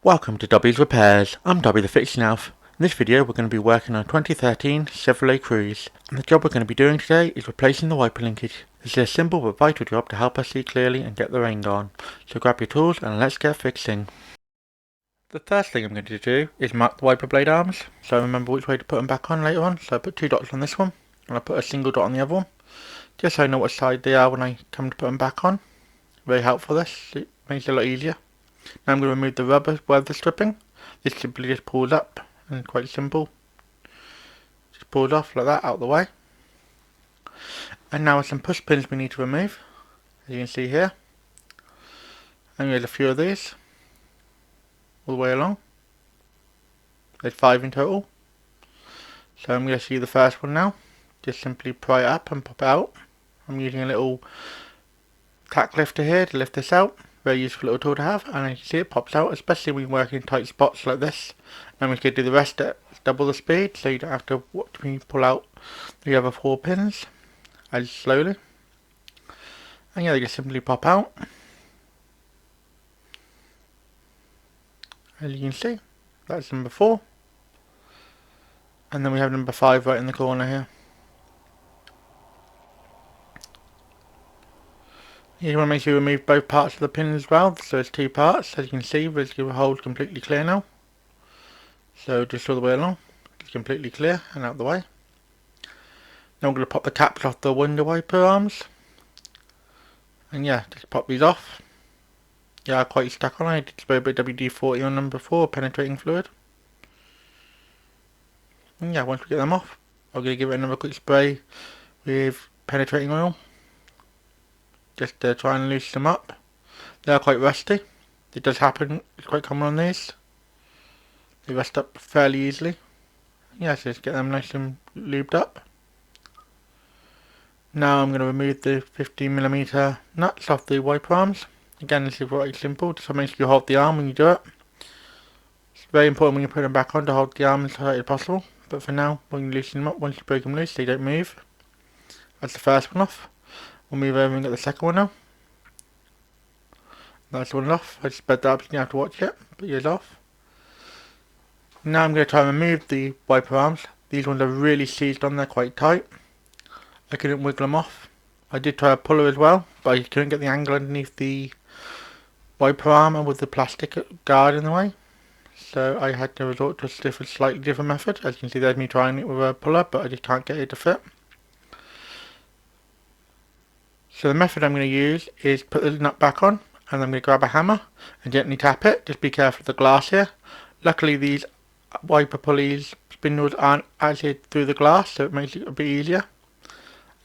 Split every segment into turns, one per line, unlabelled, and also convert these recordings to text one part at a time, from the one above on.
Welcome to Dobby's Repairs. I'm Dobby the Fixing Elf. In this video we're going to be working on a 2013 Chevrolet Cruze, and the job we're going to be doing today is replacing the wiper linkage. This is a simple but vital job to help us see clearly and get the rain gone. So grab your tools and let's get fixing. The first thing I'm going to do is mark the wiper blade arms, so I remember which way to put them back on later on. So I put 2 dots on this one, and I put a single dot on the other one, just so I know what side they are when I come to put them back on. Very helpful this, it makes it a lot easier. Now I'm going to remove the rubber weather stripping. This simply just pulls up, and quite simple. Just pulls off like that, out of the way. And now some push pins we need to remove, as you can see here. And there's a few of these, all the way along. There's 5 in total. So I'm going to see the first one now. Just simply pry it up and pop it out. I'm using a little tack lifter here to lift this out. Very useful little tool to have, and as you can see it pops out, especially when you work in tight spots like this. And we can do the rest at double the speed, so you don't have to watch me pull out the other 4 pins as slowly. And yeah, they just simply pop out. As you can see, that's number 4. And then we have number 5 right in the corner here. You want to make sure you remove both parts of the pin as well, so there's 2 parts. As you can see, the hole's completely clear now. So just all the way along, it's completely clear and out of the way. Now I'm going to pop the caps off the window wiper arms. And yeah, just pop these off. Yeah, quite stuck on. I did spray a bit of WD-40 on them before, penetrating fluid. And yeah, once we get them off, I'm going to give it another quick spray with penetrating oil. Just to try and loosen them up. They are quite rusty. It does happen, it's quite common on these. They rust up fairly easily. Yeah, so just get them nice and lubed up. Now I'm going to remove the 15mm nuts off the wiper arms. Again, this is very simple, just make sure you hold the arm when you do it. It's very important when you put them back on to hold the arm as tight as possible. But for now, when you loosen them up, once you break them loose, they don't move. That's the first one off. We'll move over and get the second one now. That's one off. I just sped that up so you don't have to watch it. Put yours off. Now I'm going to try and remove the wiper arms. These ones are really seized on, they're quite tight. I couldn't wiggle them off. I did try a puller as well, but I couldn't get the angle underneath the wiper arm and with the plastic guard in the way. So I had to resort to a slightly different method. As you can see, there's me trying it with a puller, but I just can't get it to fit. So the method I'm going to use is put the nut back on, and I'm going to grab a hammer and gently tap it. Just be careful of the glass here. Luckily these wiper pulleys spindles aren't actually through the glass, so it makes it a bit easier.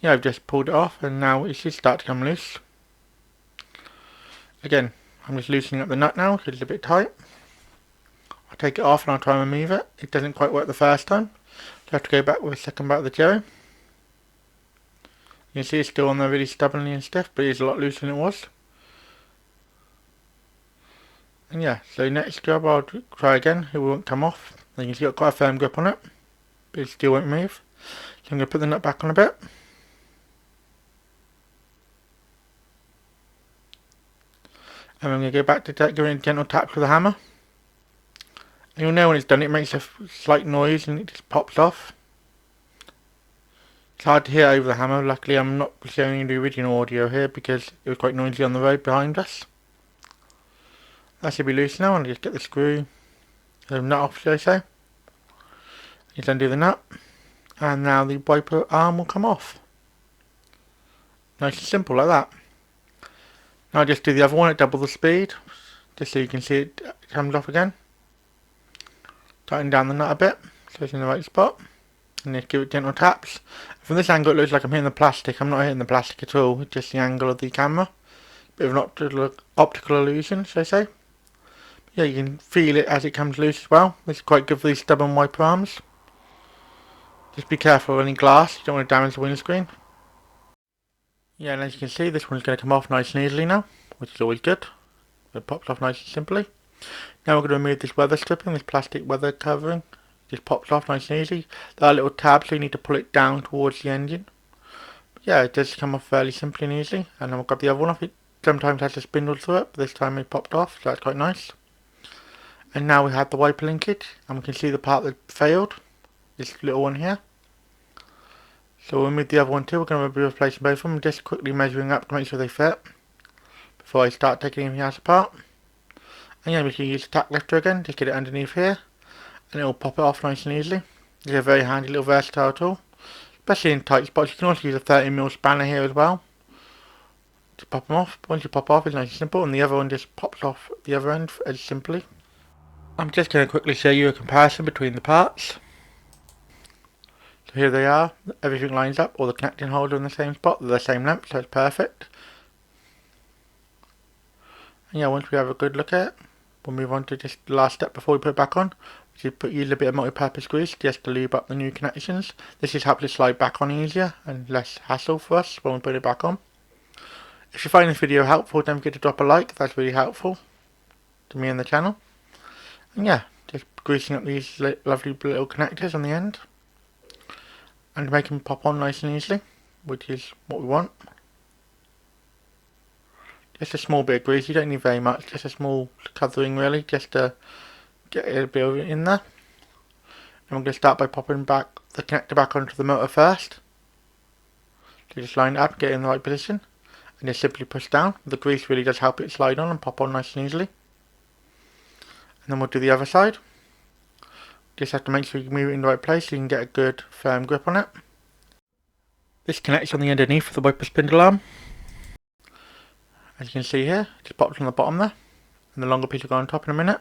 Yeah, I've just pulled it off and now it should start to come loose. Again, I'm just loosening up the nut now because it's a bit tight. I'll take it off and I'll try and remove it. It doesn't quite work the first time, so I have to go back with a second bite of the cherry. You can see it's still on there really stubbornly and stiff, but it's a lot looser than it was. And yeah, so next job I'll try again, it won't come off. You can see I've got quite a firm grip on it, but it still won't move. So I'm going to put the nut back on a bit. And I'm going to go back to giving it gentle taps with a hammer. And you'll know when it's done, it makes a slight noise and it just pops off. It's hard to hear over the hammer. Luckily I'm not showing you the original audio here because it was quite noisy on the road behind us. That should be loose now, and just get the screw, the nut off, shall I say. Just undo the nut, and now the wiper arm will come off. Nice and simple like that. Now I'll just do the other one at double the speed, just so you can see it comes off again. Tighten down the nut a bit, so it's in the right spot, and just give it gentle taps. From this angle it looks like I'm hitting the plastic. I'm not hitting the plastic at all, it's just the angle of the camera. Bit of an optical illusion, shall I say. Yeah, you can feel it as it comes loose as well. This is quite good for these stubborn wiper arms. Just be careful of any glass, you don't want to damage the windscreen. Yeah, and as you can see, this one's going to come off nice and easily now, which is always good. It pops off nice and simply. Now we're going to remove this weather stripping, this plastic weather covering. It just pops off nice and easy. There are little tabs, so you need to pull it down towards the engine. But yeah, it does come off fairly simply and easily. And then we'll grab the other one off. It sometimes has a spindle through it, but this time it popped off, so that's quite nice. And now we have the wiper linkage, and we can see the part that failed, this little one here. So we'll move the other one too. We're going to be replacing both of them, just quickly measuring up to make sure they fit before I start taking anything else apart. And yeah, we can use the tack lifter again, just get it underneath here, and it will pop it off nice and easily. It's a very handy little versatile tool, especially in tight spots. You can also use a 30mm spanner here as well to pop them off. Once you pop off, it's nice and simple, and the other one just pops off at the other end as simply. I'm just going to quickly show you a comparison between the parts. So here they are, everything lines up, all the connecting holes are in the same spot, they're the same length, so it's perfect. And yeah, once we have a good look at it, we'll move on to just the last step before we put it back on, which is use a bit of multi-purpose grease just to lube up the new connections. This just helps it slide back on easier and less hassle for us when we put it back on. If you find this video helpful, don't forget to drop a like, that's really helpful to me and the channel. And yeah, just greasing up these lovely little connectors on the end and make them pop on nice and easily, which is what we want. Just a small bit of grease, you don't need very much, just a small covering really, just to get a bit of it in there. And I'm going to start by popping back the connector back onto the motor first. So just line it up, get it in the right position, and just simply push down. The grease really does help it slide on and pop on nice and easily. And then we'll do the other side. Just have to make sure you move it in the right place so you can get a good firm grip on it. This connects on the underneath of the wiper spindle arm. As you can see here, it just pops on the bottom there, and the longer piece will go on top in a minute.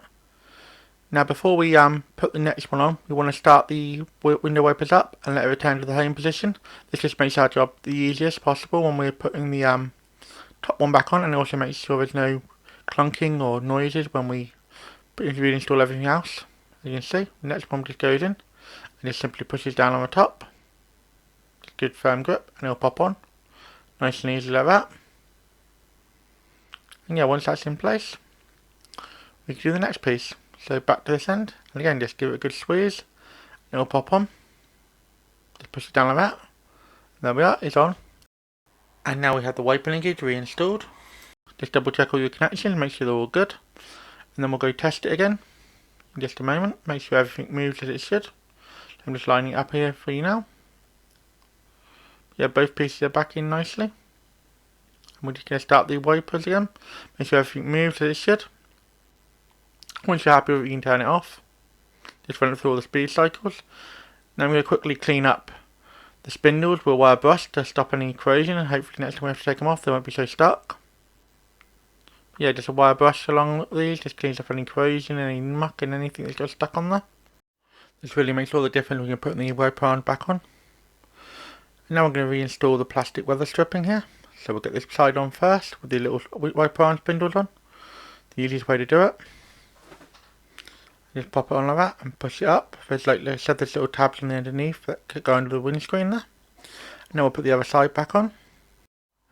Now before we put the next one on, we want to start the window wipers up and let it return to the home position. This just makes our job the easiest possible when we're putting the top one back on, and it also makes sure there's no clunking or noises when we reinstall everything else. As you can see, the next one just goes in and just simply pushes down on the top. Good firm grip, and it'll pop on nice and easy like that. And yeah, once that's in place, we can do the next piece. So back to this end, and again just give it a good squeeze, and it'll pop on. Just push it down like that. There we are, it's on. And now we have the wiper linkage reinstalled. Just double check all your connections, make sure they're all good. And then we'll go test it again in just a moment, make sure everything moves as it should. I'm just lining it up here for you now. Yeah, both pieces are back in nicely. And we're just going to start the wipers again, make sure everything moves as it should. Once you're happy with it, you can turn it off. Just run it through all the speed cycles. Now I'm going to quickly clean up the spindles with a wire brush to stop any corrosion, and hopefully next time we have to take them off they won't be so stuck. Yeah, just a wire brush along these just cleans up any corrosion, any muck and anything that's got stuck on there. This really makes all the difference when you're putting the wiper arm back on. And now I'm going to reinstall the plastic weather stripping here. So we'll get this side on first with the little wiper arm spindles on. The easiest way to do it. Just pop it on like that and push it up. There's like I said, there's little tabs on the underneath that could go under the windscreen there. And now we'll put the other side back on.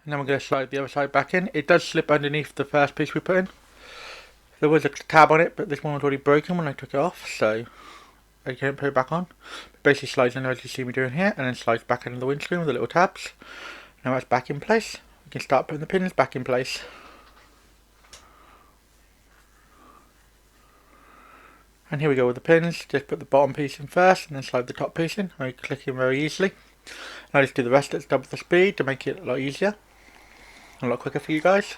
And then we're going to slide the other side back in. It does slip underneath the first piece we put in. There was a tab on it, but this one was already broken when I took it off, so I can't put it back on. It basically slides in as you see me doing here, and then slides back into the windscreen with the little tabs. Now that's back in place. We can start putting the pins back in place. And here we go with the pins. Just put the bottom piece in first and then slide the top piece in. I click in very easily. And I just do the rest at double the speed to make it a lot easier. A lot quicker for you guys.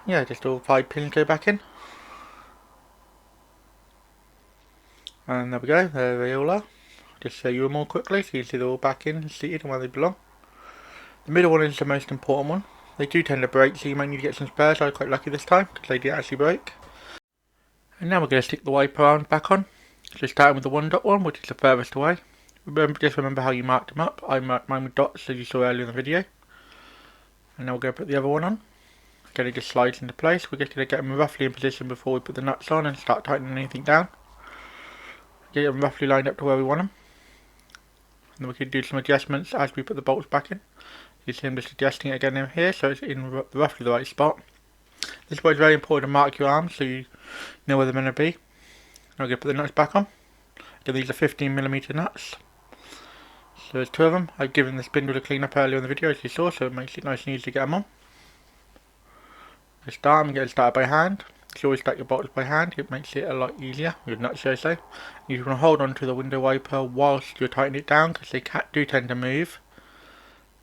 Yeah, just all 5 pins go back in. And there we go, there they all are. Just show you them all quickly so you can see they're all back in and seated and where they belong. The middle one is the most important one. They do tend to break, so you might need to get some spares. I was quite lucky this time because they did actually break. And now we're going to stick the wiper arm back on. So starting with the 1-dot one, which is the furthest away. Just remember how you marked them up. I marked mine with dots as you saw earlier in the video. And now we're going to put the other one on. Again, it just slides into place. We're just going to get them roughly in position before we put the nuts on and start tightening anything down. Get them roughly lined up to where we want them. And then we can do some adjustments as we put the bolts back in. You see I'm just adjusting it again in here so it's in roughly the right spot. This is why it's very important to mark your arms so you know where they're going to be. I'm going to put the nuts back on. Again, these are 15mm nuts. So there's 2 of them. I've given the spindle a clean up earlier in the video as you saw, so it makes it nice and easy to get them on. I'm getting started by hand. because you always stack your bottles by hand. It makes it a lot easier. You'd not say so. You want to hold on to the window wiper whilst you're tightening it down, because they do tend to move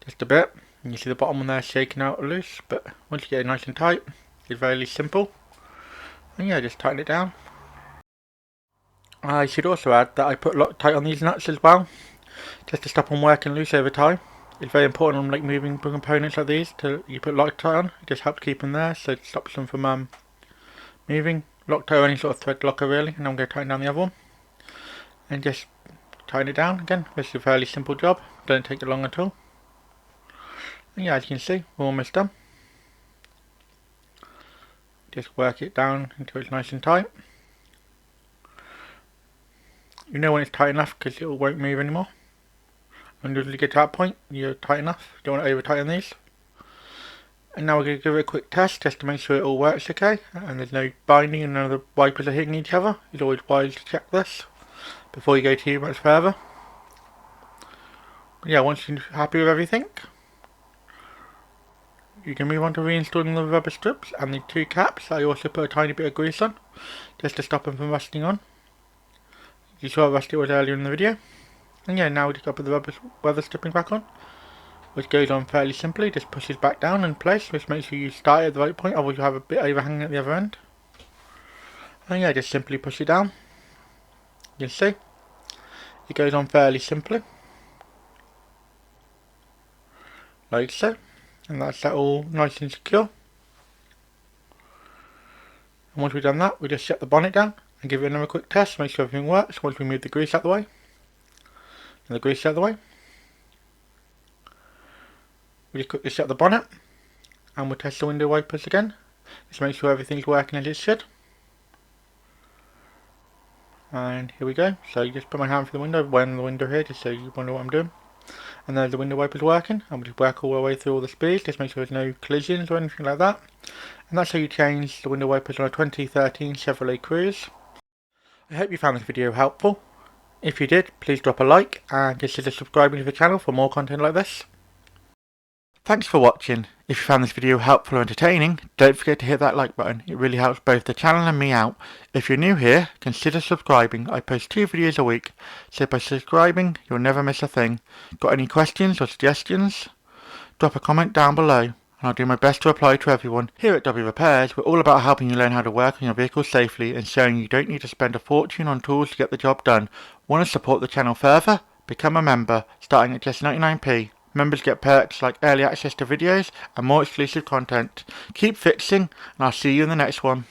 just a bit. And you see the bottom one there shaking out loose, but once you get it nice and tight, it's very simple. And yeah, just tighten it down. I should also add that I put Loctite on these nuts as well, just to stop them working loose over time. It's very important on like moving components like these you put Loctite on. It just helps keep them there, so it stops them from moving. Loctite or any sort of thread locker really. And I'm going to tighten down the other one and just tighten it down again. This is a fairly simple job, don't take it long at all. And yeah, as you can see, we're almost done. Just work it down until it's nice and tight. You know when it's tight enough because it won't move anymore. And as you get to that point, you're tight enough. You don't want to over tighten these. And now we're going to give it a quick test just to make sure it all works okay. And there's no binding and none of the wipers are hitting each other. It's always wise to check this before you go too much further. But yeah, once you're happy with everything, you can move on to reinstalling the rubber strips and the two caps. I also put a tiny bit of grease on just to stop them from rusting on. You saw how rusty it was earlier in the video. And yeah, now we just got to put the weather stripping back on, which goes on fairly simply. Just pushes back down in place, which makes sure you start at the right point, otherwise you have a bit overhanging at the other end. And yeah, just simply push it down. You can see it goes on fairly simply, like so. And that's that all nice and secure. And once we've done that, we just shut the bonnet down and give it another quick test, make sure everything works. Once we move the grease out the way, and the grease out the way, we just quickly shut the bonnet and we'll test the window wipers again. Just make sure everything's working as it should. And here we go. So you just put my hand through the window, when the window here, just so you wonder what I'm doing. And there's the window wipers working, and we'll just work all the way through all the speeds, just make sure there's no collisions or anything like that. And that's how you change the window wipers on a 2013 Chevrolet Cruze. I hope you found this video helpful. If you did, please drop a like and consider subscribing to the channel for more content like this. Thanks for watching. If you found this video helpful or entertaining, don't forget to hit that like button. It really helps both the channel and me out. If you're new here, consider subscribing. I post 2 videos a week, so by subscribing, you'll never miss a thing. Got any questions or suggestions? Drop a comment down below, and I'll do my best to reply to everyone. Here at Dobby Repairs, we're all about helping you learn how to work on your vehicle safely and showing you don't need to spend a fortune on tools to get the job done. Want to support the channel further? Become a member, starting at just 99p. Members get perks like early access to videos and more exclusive content. Keep fixing, and I'll see you in the next one.